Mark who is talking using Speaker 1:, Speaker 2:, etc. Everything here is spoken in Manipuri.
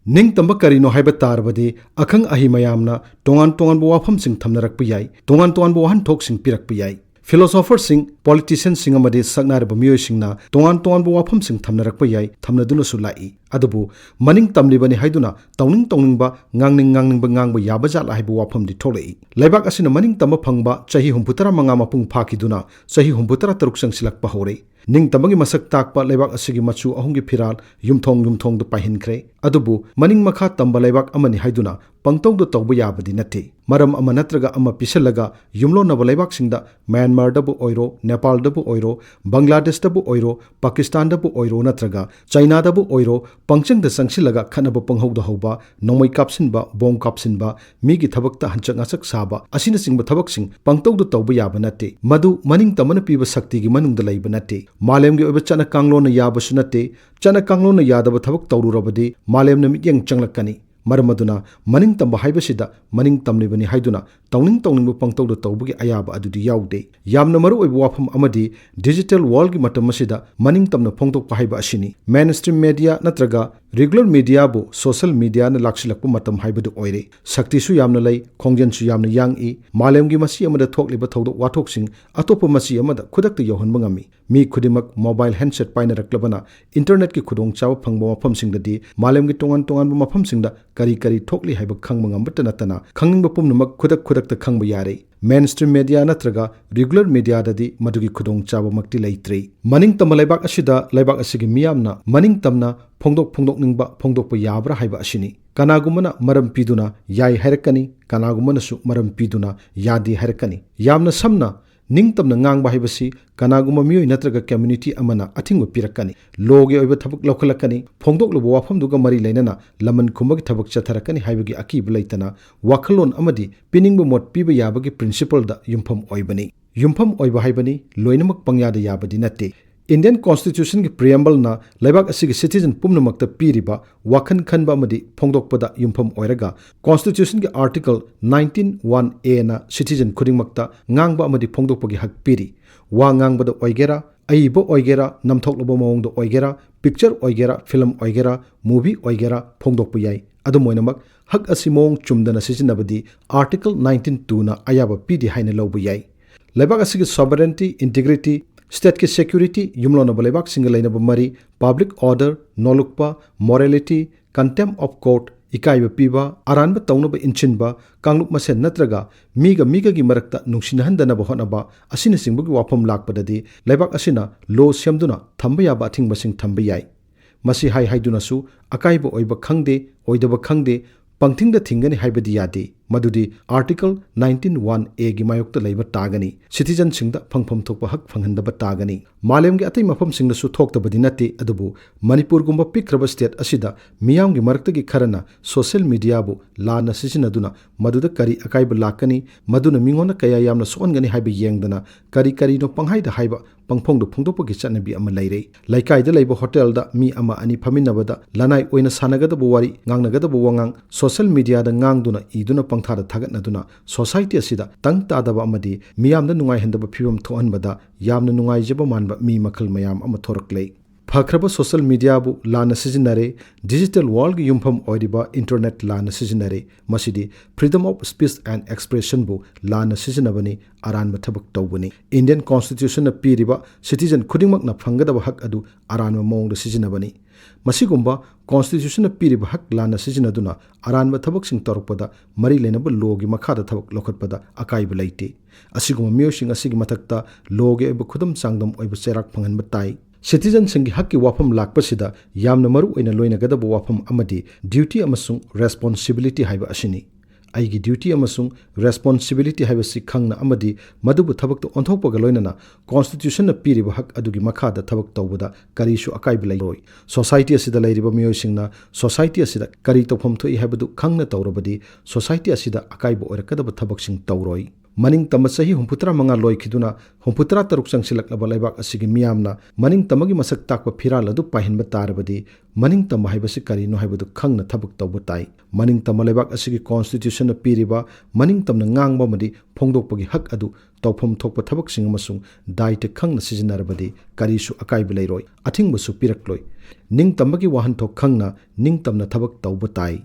Speaker 1: Ningtamba karino haiba tarbadi akhang ahi mayamna tongan wafam sing thamnarakpa yai tongan wahan thok sing pirakpa yai philosopher sing politician sing amadi saknarba miyoi singna tongan wafam sing thamnarakpa yai thamnaduna su lai adubu maning tamlibani haiduna tongning ngangba ngangba yabajat la haiba wafam di tholei laibak asina maning tamba phangba chahi 75 mapung phakiduna chahi 73 sang silakpa hore Ningtambagi masak takpa laibak asigi machu ahungi phiral yumthong do pahinkhre adubu maning makha tamba laibak amani haiduna pangtong do tawba yabadi nate maram ama natraga ama pisalaga yumlo naba laibak singda Myanmar dabu oiro Nepal dabu oiro Bangladesh dabu oiro Pakistan dabu oiro natraga China dabu oiro pangchang da sangsilaga khanaba panghauda hauba nomoi kapsinba bom kapsinba migi thabakta hanchak ngasak saba asina singba thabak sing pangtong do tawba yaba nate madu maning tamana piba sakti gi manungda laiba nate Malem gi oba chana kanglona yabasu nate chana kanglona yadaba thabak tawrurabadi malem na mityang changlakani Maramaduna, Maning Tamba Haibasida, Maning Tamlibani Haiduna, Towning Pangto the Tobugi Ayaba Adudi Yaude, Yamnamaru Wapam Amadi, Digital Walgi Matamasida, Maning Tamna Pongto Pahaiba Ashini, Mainstream Media Natraga, Regular Media Bu, Social Media na Lakshilaku Matam Haibadu Oire, Sakti Suyamnalay, Khongdram Suyamna Yang E, Malemgi Masi Amada Talk Libatodo Watoxing, Atopa Masi Amada, Kudak the Yohan Mangami, Mi Kudimak, Mobile Handset Pine Raklabana, Internet Ki Kudong Chow Pangbo Mapam Sing the D, Malemgi Tongan Mapam Sing the Kari Tokli Haiba Kangmangam Batanatana, Kanging Bapum Namak Kudak the Kangba Yare. Mainstream media natraga regular media dadi madugi khudong chaba makti leitre maning tam laibak asida laibak asigi miyamna maning tamna phongdok ningba phongdokpa yabra haiba asini kanagumana maram piduna yai hairakani kanagumana su maram piduna yadi hairakani yamna samna Ningtamna ngang bahibasi kanaguma miyoi natraga community amana athingwa pirakani loge oiba thabak lokhalakani phongdok lobo wafam duga mari leinana laman khumagi thabak chatharakani haibagi akib laitana wakhalon amadi piningbu mot piba yabagi principle da yumpham oiba haibani loinamak pangyada yabadi natte Indian Constitution ki preamble na laibak asigi citizen pumnamakta piriba wakhan khanba amadi phongdokpada yumpham oiraga Constitution ki article 19(1)(a) na citizen khudingmakta ngangba amadi phongdokpagi hak piri wa ngangbada oigera aibo oigera namthoklobo mawongda oigera picture oigera film oigera movie oigera phongdokpa yai adumoinamak hak asimong chumdana sijinabadi article 19(2) na ayaba pidi haina lawba yai laibak asigi sovereignty integrity State ki security yumlona balebak single line mari public order nolukpa morality contempt of court ikaiba piba aranba tawnaba inchinba kangluk masen natraga miga gi marakta nungsinhandana bahonaba asina singbugi wafam lakpadadi lebak asina law semduna thamba yaba athingba sing thamba yai masi haiduna su akaiba oiba khangde oidaba khangde pangthingda thingani haibadi yade madudi article 19(1)(a) gi mayokta leiba tagani citizen singda phangpham thokpa hak phanghandaba tagani malem gi atai mafam singda su thoktabadi nate adubu Manipur gumba pikraba state asida miyam gi marakta gi kharana social media bu lana sisinaduna maduda kari akaiba lakani maduna mingona kaya yamna songani haiba yengdana kari no panghaida haiba pangphongdo phongdokpa gi chanabi ama leire laikai da leiba hotel da mi ama ani phaminabada lanai oina sanagada bu wari ngangnagada bu wangang social media da ngangduna iduna pangthada thagatnaduna society asida tang tadaba amadi miyamda nungai hendaba phibam thohanbada yamna nungai jeba manba mi makhal mayam ama thoraklei Phakraba social media bu lana sijinare digital world gi yumpham oiriba internet lana sijinare masidi freedom of speech and expression bu lana sijinabani aranba thabak tawbani Indian Constitution na piriba citizen khudingmak na phangadaba hak adu aranba mawngda sijinabani masigumba Constitution na piriba hak lana sijinaduna aranba thabak sing torokpada mari lenaba law gi makhada thabak lokhatpada akaiba leite asiguma miyosing asigi mathakta law ge ba khudam sangdam oiba cherak phanganba tai Citizen singi hakki wafam lakpasida yamna maru oina loinagadabu wafam amadi duty amasung responsibility haiba ashini aigi duty amasung responsibility haiba si khangna amadi madubu thabakta onthokpaga loinana constitution na piriba hak adugi makhada thabak tawbada karishu akaiba lairoi society asida lairiba miyoisingna society asida kari tawpham thoi haibadu khangna tawrabadi society asida akaiba oirakadaba thabak sing tawroi मनिंग तम सही हुंपुत्रा मंगा लोइखिदुना हुंपुत्रा तरुक चंगसिलकलबा लेबाक असिगी मियामना मनिंग तमगी मसक ताकपा फिराल अदु पाहिनबा तारबदी मनिंग तम हाइबसि करिनो हाइबदु खंगना थबक तौबा ताई मनिंग तम लेबाक असिगी कॉन्स्टिट्यूशन न पीरिबा मनिंग तमना ngang मदी फोंगदोकपगी हक अदु तौफम थोकपा थबकसिंग अमसुंग दायित्व खंगना सिजनरबदी करिसु अकाइबा लेरोय अथिंगबसु पिरकलोय निंगतमगी वाहनथोक खंगना निंगतमना थबक तौबा ताई।